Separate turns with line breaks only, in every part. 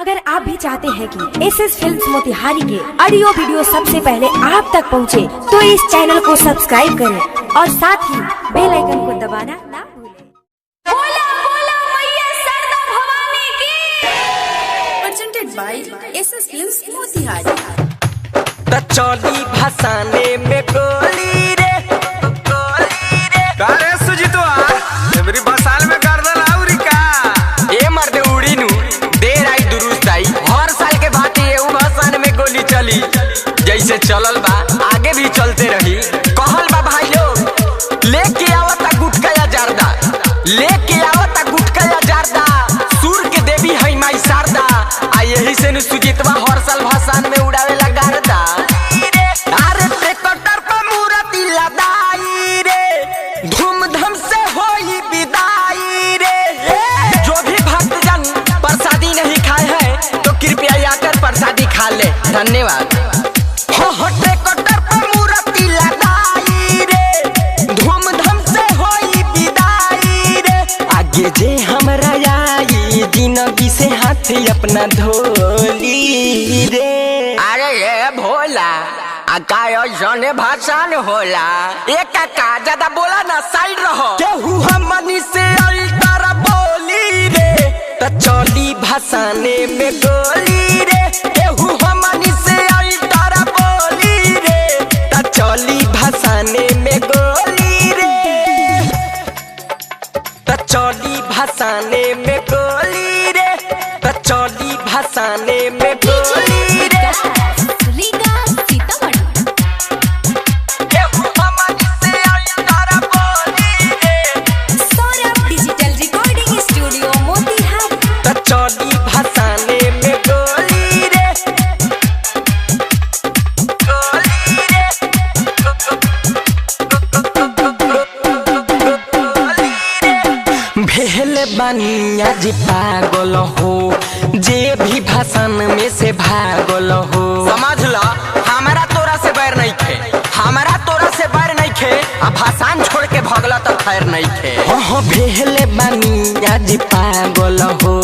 अगर आप भी चाहते हैं कि एसएस फिल्म्स मोतिहारी के ऑडियो वीडियो सबसे पहले आप तक पहुंचे, तो इस चैनल को सब्सक्राइब करें और साथ ही बेल आइकन को दबाना ना भूलें।
बोला बोला मैया सरदा भवानी की।
Presented by SS films Motihari.
चौली भसाने में गोली रे
अरे सुजीतवा एवरी बसाल में कर दल आउरी का
ए मर्दे उड़ी नु देर आई दुरुस्त आई। हर साल के भांति एहू भसान में गोली चली, जैसे चलल बा आगे भी चलते रही। कहल बा भाई लोग लेके आवता गुटका या जारदा, लेके आवता गुटका या जारदा, सूर के देवी है माई शारदा। आ यही से नु सुजीतवा हर साल भसान में उड़ावे ला गारदा। अरे ट्रैक्टर पर मूर्ति लदाई रे, धूमधाम से होई विदाई रे। जो भी भक्तजन प्रसादी नहीं खाए हैं तो कृपया आकर प्रसादी खा ले, धन्यवाद। हो ट्रैक्टर पर मूर्ति लदाई रे, धूमधाम से होई विदाई रे। आगे जे हमरा आई जिंदगी से हाथ अपना धोली रे। अरे ये भोला जने भाषण होला एक का ज्यादा बोला ना, साइड रहो। केहू हमनी से अल्टर बोली रे त चली भसाने में गोली रे। केहू हमनी से अल्टर बोली रे त चली भसाने में गोली रे, त चली भसाने में गोली रे, त चली भसाने में गोली रे। चौली भसाने में गोली रे, गोली रे, गोली रे। भेल बनिया जी पागल हो, जे भी भाषण में से भागल हो। समझ लो हमारा तोरा से बैर नहीं खे, हमारा तोरा से बैर नहीं खे। अब भाषण छोड़ के भगला तो खैर नहीं खे। हो भेल बनिया जी पागल हो,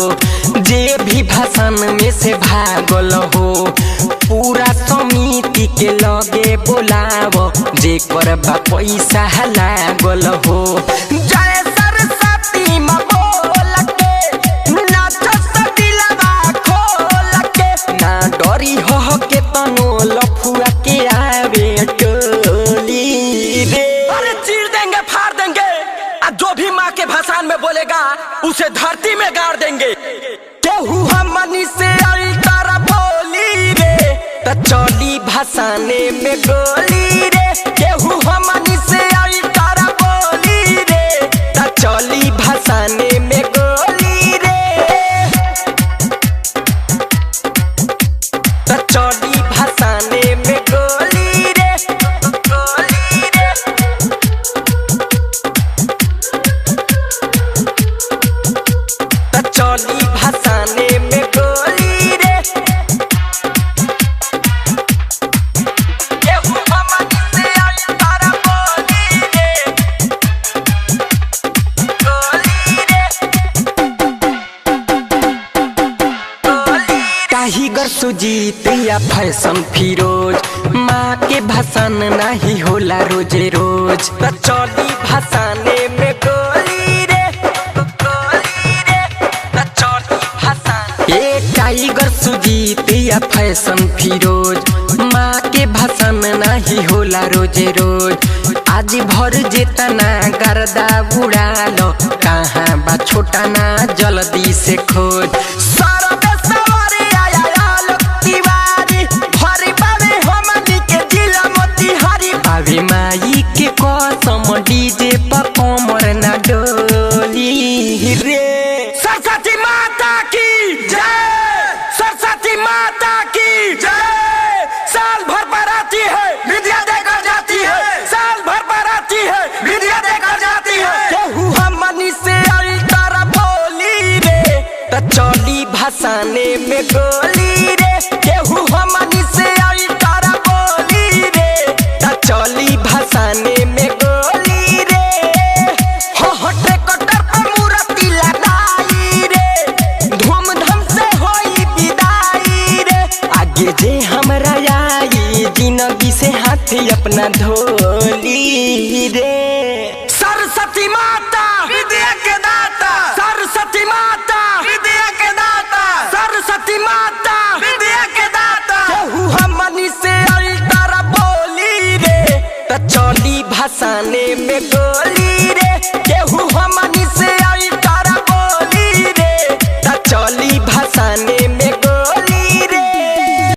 जे भी भाषण में से भागल हो। पूरा समिति के लगे बोलाव, जे करबा पैसा लागल हो। जय सरस्वती माँ बोल के नाच सदिलवा खोल के, ना डरी हो के तनो लफुआ के आवे टोली रे। अरे चीर देंगे फाड़ देंगे, जो भी माँ के भाषण में बोलेगा उसे धरती में गाड़ देंगे। केहू हमनी से अल्टर बोली रे त चली भसाने में गोली रे। केहू हमनी से अल्टर बोली रे त चली भसाने में गोली रे, त चली भसाने में गोली रे, गोली रे। त चली भसाने में गोली रे। केहू हमनी से अल्टर बोली रे, गोली रे, गोली रे। टाइगर सुजीत या फैशन फिरोज, माँ के भाषण नहीं होला रोजे रोज। त चली भसाने में गोली रे, गोली रे, त चली भसाने। ए टाइगर सुजीत या फैशन फिरोज, माँ के भाषण नहीं होला रोजे रोज। आज भर जेतना गर्दा उड़ा लो, कहाँ बा छोटा ना जल्दी से खोज। सरबे सवारी आया आलोक तिवारी, भरी बावे हमनी के जिला मोतिहारी। बावे माई के कसम डीजे पर कमर ना डोली रे। सरस्वती माता की जय, सरस्वती माता की जय। साल भर पर आती है विद्या देकर जाती है, साल भर पर आती है विद्या देकर जाती है। केहू हमनी से अल्टर बोली रे त चली भसाने में गोली रे। केहू हमनी से अल्टर बोली रे त चली भसाने में गोली रे। हो ट्रैक्टर पर मूर्ति लदाई रे, धूमधाम से होई विदाई। बरसी अपना धोली रे। सरस्वती माता
विद्या के दाता,
सरस्वती माता
विद्या के दाता,
सरस्वती माता
विद्या के दाता।
केहू हमनी से अल्टर बोली रे, त चली भसाने में गोली